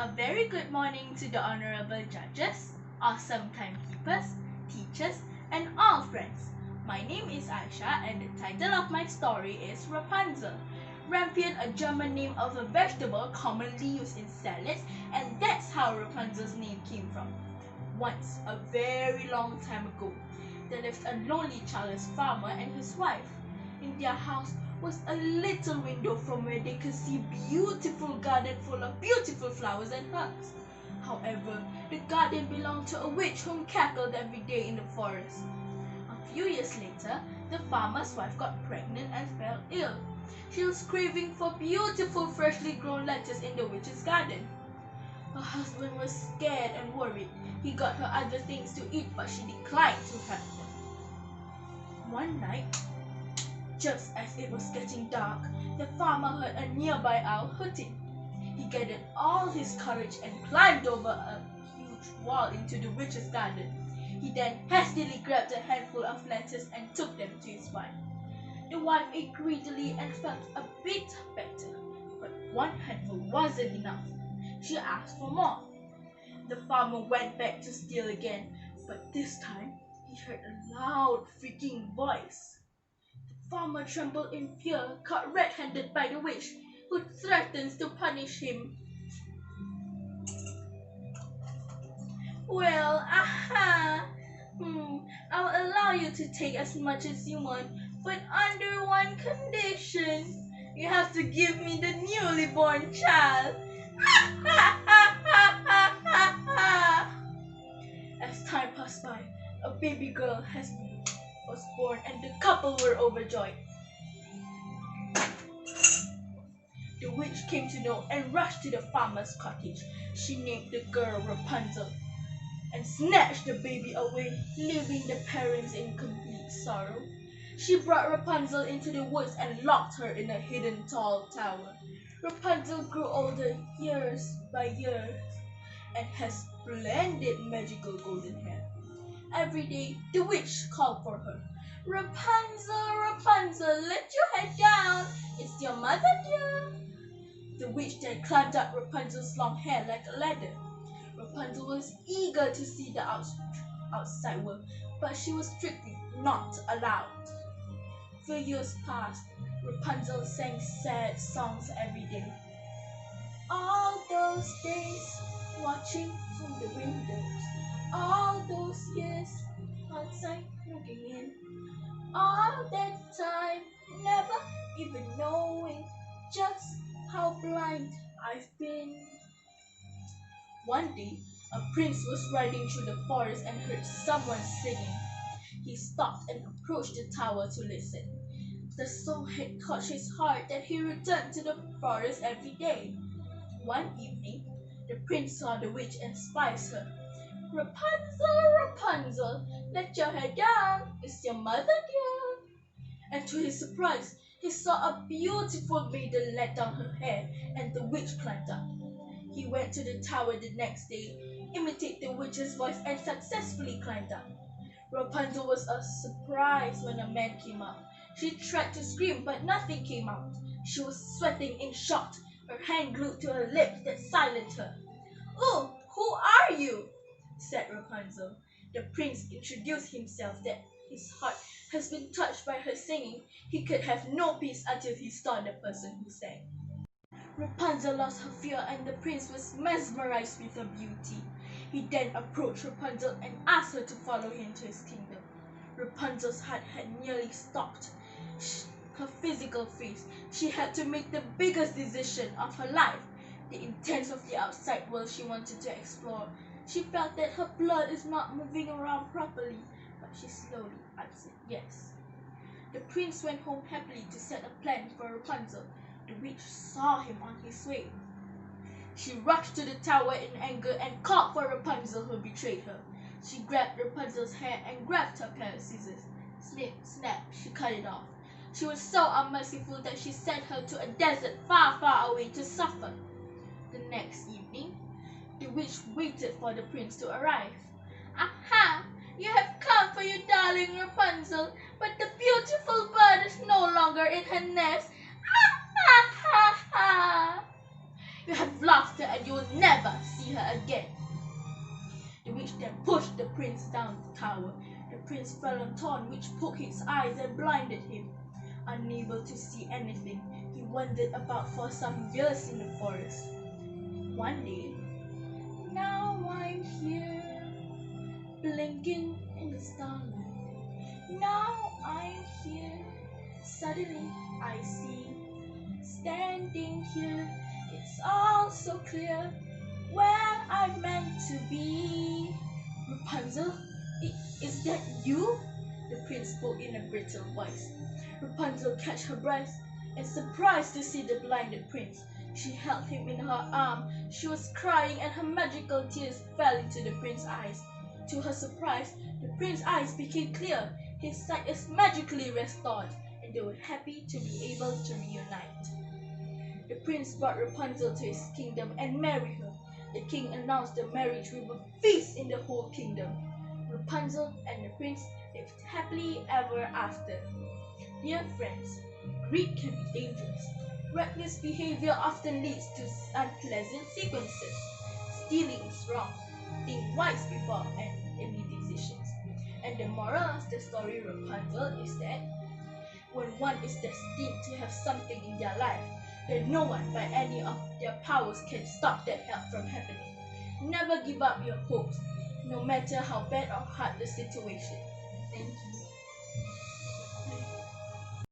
A very good morning to the honorable judges, awesome timekeepers, teachers, and all friends. My name is Aishah and the title of my story is Rapunzel. Rampion, a German name of a vegetable commonly used in salads, and that's how Rapunzel's name came from. Once, a very long time ago, there lived a lonely childless farmer and his wife. In their house was a little window from where they could see beautiful garden full of beautiful flowers and herbs. However, the garden belonged to a witch whom cackled every day in the forest. A few years later, the farmer's wife got pregnant and fell ill. She was craving for beautiful freshly grown lettuce in the witch's garden. Her husband was scared and worried. He got her other things to eat, but she declined to have them. One night, just as it was getting dark, the farmer heard a nearby owl hooting. He gathered all his courage and climbed over a huge wall into the witch's garden. He then hastily grabbed a handful of lettuce and took them to his wife. The wife ate greedily and felt a bit better, but one handful wasn't enough. She asked for more. The farmer went back to steal again, but this time he heard a loud, freaking voice. The farmer trembled in fear, caught red-handed by the witch, who threatens to punish him. Well, I'll allow you to take as much as you want, but under one condition. You have to give me the newly born child. As time passed by, a baby girl was born and the couple were overjoyed. The witch came to know and rushed to the farmer's cottage. She named the girl Rapunzel and snatched the baby away, leaving the parents in complete sorrow. She brought Rapunzel into the woods and locked her in a hidden tall tower. Rapunzel grew older years by years and has splendid magical golden hair. Every day, the witch called for her. Rapunzel, Rapunzel, let your head down. It's your mother, dear. The witch then climbed up Rapunzel's long hair like a ladder. Rapunzel was eager to see the outside world, but she was strictly not allowed. For years past, Rapunzel sang sad songs every day. All those days, watching from the windows, all those years, outside looking in, all that time, never even knowing just how blind I've been. One day, a prince was riding through the forest and heard someone singing. He stopped and approached the tower to listen. The song had touched his heart that he returned to the forest every day. One evening, the prince saw the witch and spied her. Rapunzel, Rapunzel, let your hair down. It's your mother, dear. And to his surprise, he saw a beautiful maiden let down her hair, and the witch climbed up. He went to the tower the next day, imitated the witch's voice, and successfully climbed up. Rapunzel was surprised when a man came up. She tried to scream, but nothing came out. She was sweating in shock, her hand glued to her lips that silenced her. "Oh, who are you?" said Rapunzel. The prince introduced himself that his heart has been touched by her singing. He could have no peace until he saw the person who sang. Rapunzel lost her fear and the prince was mesmerized with her beauty. He then approached Rapunzel and asked her to follow him to his kingdom. Rapunzel's heart had nearly stopped. Her physical freeze. She had to make the biggest decision of her life. The intents of the outside world she wanted to explore. She felt that her blood is not moving around properly, but she slowly answered yes. The prince went home happily to set a plan for Rapunzel. The witch saw him on his way. She rushed to the tower in anger and called for Rapunzel, who betrayed her. She grabbed Rapunzel's hair and grabbed her pair of scissors. Snip, snap, she cut it off. She was so unmerciful that she sent her to a desert far, far away to suffer. The next evening, the witch waited for the prince to arrive. "Aha! You have come for your darling Rapunzel, but the beautiful bird is no longer in her nest. Ah, ha, ha, ha!" You have lost her and you will never see her again. The witch then pushed the prince down the tower. The prince fell on thorn, which poked his eyes and blinded him. Unable to see anything, he wandered about for some years in the forest. One day, now I'm here, blinking in the starlight. Now I'm here, suddenly I see, standing here, it's all so clear, where I'm meant to be. Rapunzel, is that you? The prince spoke in a brittle voice. Rapunzel catch her breath and surprised to see the blinded prince. She held him in her arm. She was crying and her magical tears fell into the prince's eyes. To her surprise, the prince's eyes became clear. His sight is magically restored and they were happy to be able to reunite. The prince brought Rapunzel to his kingdom and married her. The king announced the marriage with a feast in the whole kingdom. Rapunzel and the prince lived happily ever after. Dear friends, greed can be dangerous. Reckless behavior often leads to unpleasant sequences. Stealing is wrong. Think twice before any decisions. And the moral of the story Rapunzel is that when one is destined to have something in their life, then no one by any of their powers can stop that help from happening. Never give up your hopes, no matter how bad or hard the situation. Thank you.